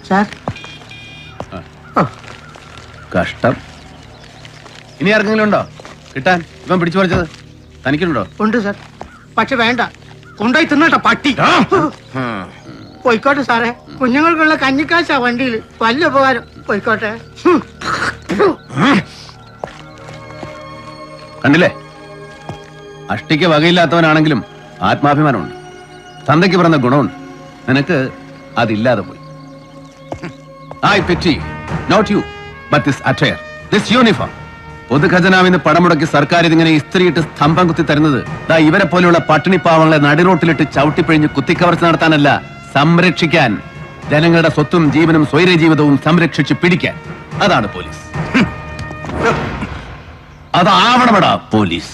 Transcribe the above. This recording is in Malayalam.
സാർ കഷ്ടം. ഇനി ആർക്കെങ്കിലും ഉണ്ടോ കിട്ടാൻ? ഇവൻ പിടിച്ചു പറിച്ചത് തനിക്കുണ്ടോ? ഉണ്ട് സാർ, പക്ഷെ വേണ്ട, കൊണ്ടുപോയി തിന്നട്ടെ പട്ടി. പോയിക്കോട്ടെ സാറേ, കുഞ്ഞുങ്ങൾക്കുള്ള കഞ്ഞിക്കാശാ വണ്ടിയിൽ. വലിയ ഉപകാരം. പോയിക്കോട്ടെ. കണ്ടില്ലേ, അഷ്ടിക്ക് വകയില്ലാത്തവനാണെങ്കിലും ആത്മാഭിമാനമുണ്ട്. തന്തയ്ക്ക് പറഞ്ഞ ഗുണമുണ്ട്. നിനക്ക് അതില്ലാതെ പോയി. I pity not you but this attire, this uniform. പൊതുഖജനാവിന്ന് പണം മുടക്കി സർക്കാർ ഇതിങ്ങനെ ഇസ്ത്രീയിട്ട് സ്തംഭം കുത്തി തരുന്നത് ദാ ഇവരെ പോലെയുള്ള പട്ടിണിപ്പാവങ്ങളെ നടിറോട്ടിലിട്ട് ചവിട്ടിപ്പിഴിഞ്ഞ് കുത്തിക്കവർച്ച നടത്താനല്ല, സംരക്ഷിക്കാൻ. ജനങ്ങളുടെ സ്വത്തും ജീവനും സ്വൈര ജീവിതവും സംരക്ഷിച്ച് പിടിക്കാൻ. അതാണ് പോലീസ്. അതാവണമെടാ പോലീസ്.